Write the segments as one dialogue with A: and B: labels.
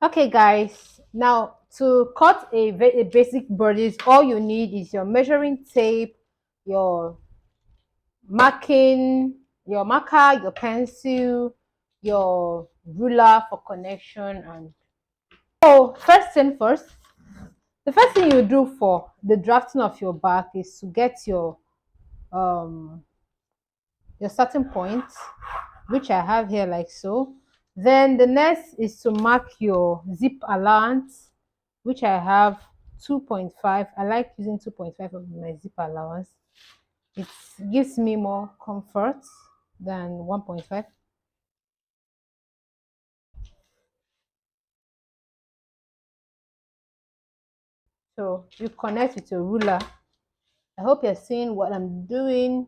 A: Okay, guys, now to cut a basic bodice, all you need is your measuring tape, your marking, your marker, your pencil, your ruler for connection. And so, first thing first, the first thing you do for the drafting of your back is to get um your starting point, which I have here like so. Then the next is to mark your zip allowance, which I have 2.5. I like using 2.5 of my zip allowance. It gives me more comfort than 1.5. So you connect with your ruler. I hope you're seeing what I'm doing.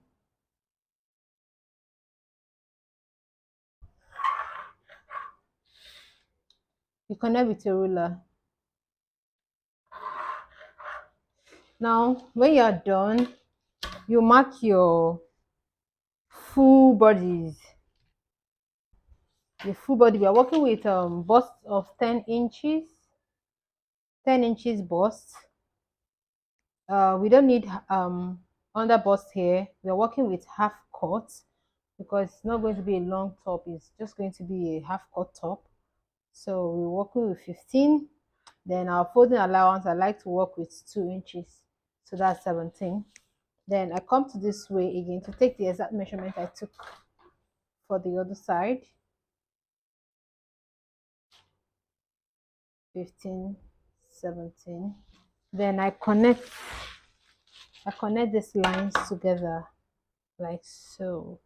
A: You connect with your ruler. Now, when you're done, you mark your full bodies. The full body, we are working with bust of 10 inches, 10 inches bust. We don't need under bust here. We are working with half cut because it's not going to be a long top, it's just going to be a half cut top. So we're working with 15. Then our folding allowance, I like to work with 2 inches, so that's 17. Then I come to this way again to take the exact measurement I took for the other side. 15, 17. Then I connect these lines together like so.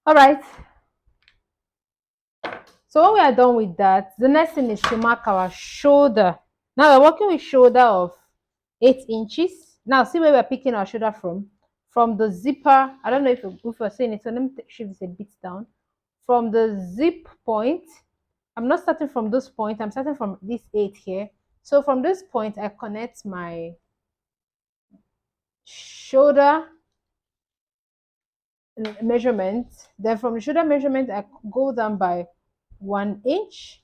A: All right. So when we are done with that, the next thing is to mark our shoulder. Now we're working with shoulder of 8 inches. Now see where we're picking our shoulder from. From the zipper, I don't know if you're seeing it, so let me shift this a bit down. From the zip point, I'm not starting from this point, I'm starting from this 8 here. So from this point, I connect my shoulder measurement. Then from the shoulder measurement, I go down by 1 inch.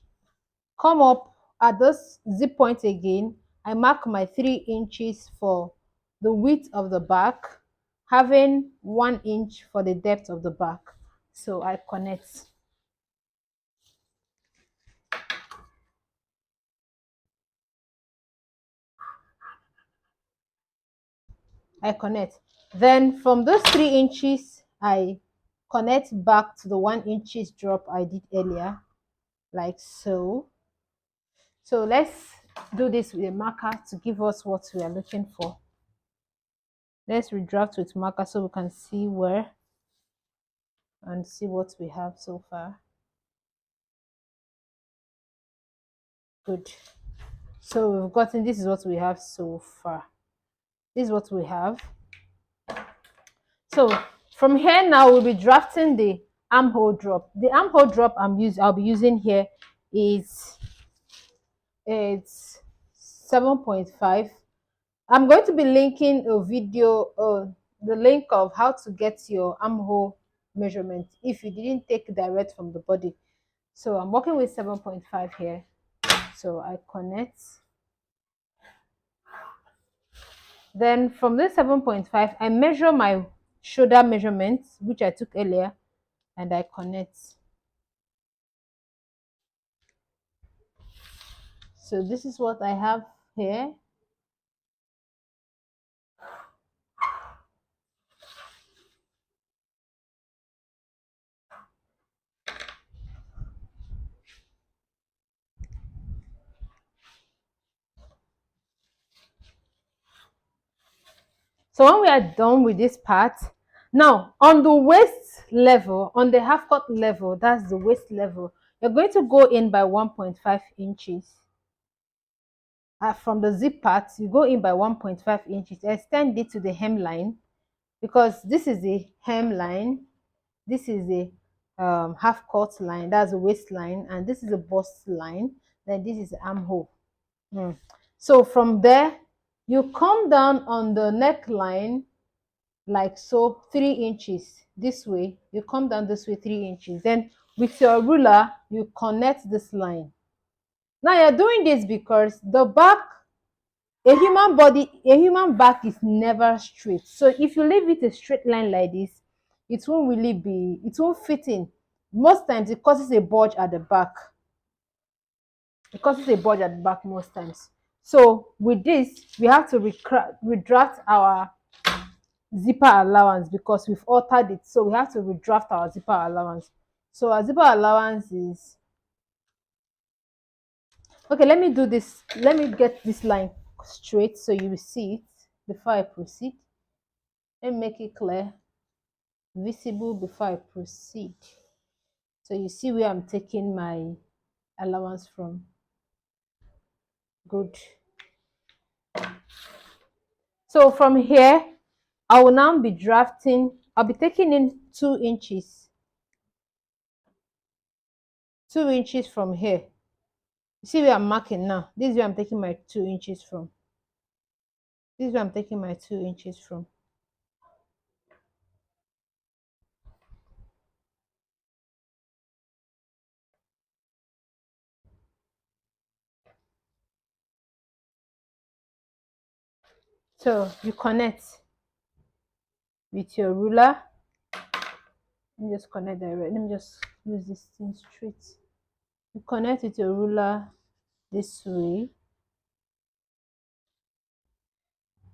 A: Come up at this zip point again. I mark my 3 inches for the width of the back, having 1 inch for the depth of the back. So I connect. I connect. Then from those 3 inches, I connect back to the 1 inches drop I did earlier, like so. So let's do this with a marker to give us what we are looking for. Let's redraft with marker so we can see where and see what we have so far. Good. So we've gotten, this is what we have so far. This is what we have. So from here now we'll be drafting the armhole drop. The armhole drop I'll be using here is it's 7.5. I'm going to be linking a video, the link of how to get your armhole measurement if you didn't take direct from the body. So I'm working with 7.5 here. So I connect. Then from this 7.5, I measure my shoulder measurements, which I took earlier, and I connect. So this is what I have here. So when we are done with this part, Now, on the waist level, on the half cut level, that's the waist level, you're going to go in by 1.5 inches. From the zip part, you go in by 1.5 inches, extend it to the hemline, because this is the hemline, this is the half cut line, that's the waistline, and this is the bust line, then this is the armhole. So from there, you come down on the neckline like so, 3 inches this way. You come down this way 3 inches. Then with your ruler, you connect this line. Now you're doing this because the back, a human back is never straight. So if you leave it a straight line like this, it won't fit in. Most times it causes a bulge at the back. It causes a bulge at the back most times. So with this, we have to redraft our zipper allowance because we've altered it. So we have to redraft our zipper allowance. So our zipper allowance is, okay, let me do this. Let me get this line straight so you will see it before I proceed. Let me make it clear, visible before I proceed. So you see where I'm taking my allowance from. Good. So from here, I will now be drafting, I'll be taking in 2 inches. 2 inches from here. You see where I'm marking now? This is where I'm taking my 2 inches from. This is where I'm taking my 2 inches from. So you connect with your ruler. Let me just connect direct. Let me just use this thing straight. You connect with your ruler this way.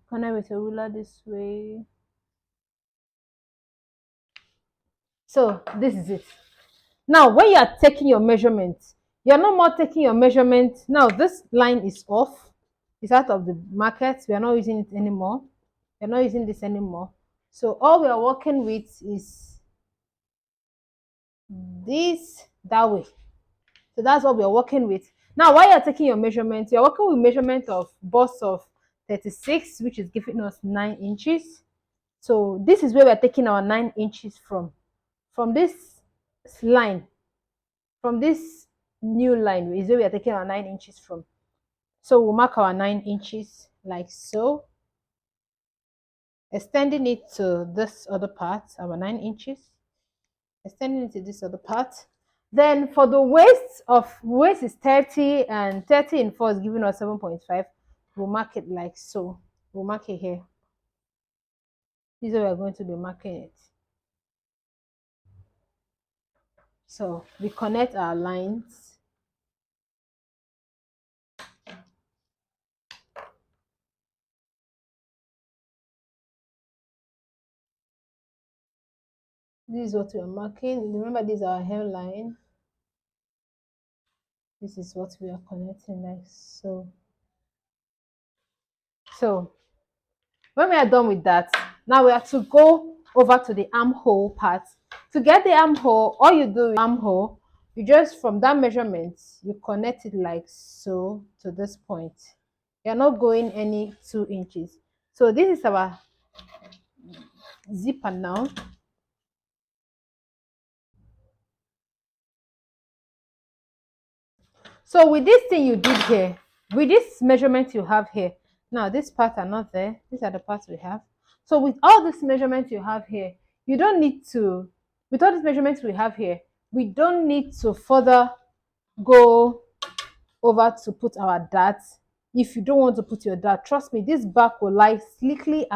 A: Connect with your ruler this way. So this is it. Now, when you are taking your measurement, you're no more taking your measurement. Now, this line is off. It's out of the market. We are not using it anymore. We're not using this anymore. So all we are working with is this that way. So that's what we are working with. Now, while you're taking your measurement, you're working with measurement of bust of 36, which is giving us 9 inches. So this is where we're taking our 9 inches from. From this line, from this new line is where we are taking our 9 inches from. So we'll mark our 9 inches like so, extending it to this other part, our 9 inches, extending it to this other part. Then for the waist is 30, and 30 in 4 is giving us 7.5. We'll mark it like so. We'll mark it here. This is where we're going to be marking it. So we connect our lines. This is what we are marking. Remember, this is our hemline. This is what we are connecting like so. So when we are done with that, now we have to go over to the armhole part. To get the armhole, all you do with armhole, you just, from that measurement, you connect it like so to this point. You're not going any 2 inches. So this is our zipper now. So with this thing you did here, with this measurement you have here, now this part are not there. These are the parts we have. So with all this measurement you have here, you don't need to, with all these measurements we have here, we don't need to further go over to put our dart. If you don't want to put your dart, trust me, this back will lie slickly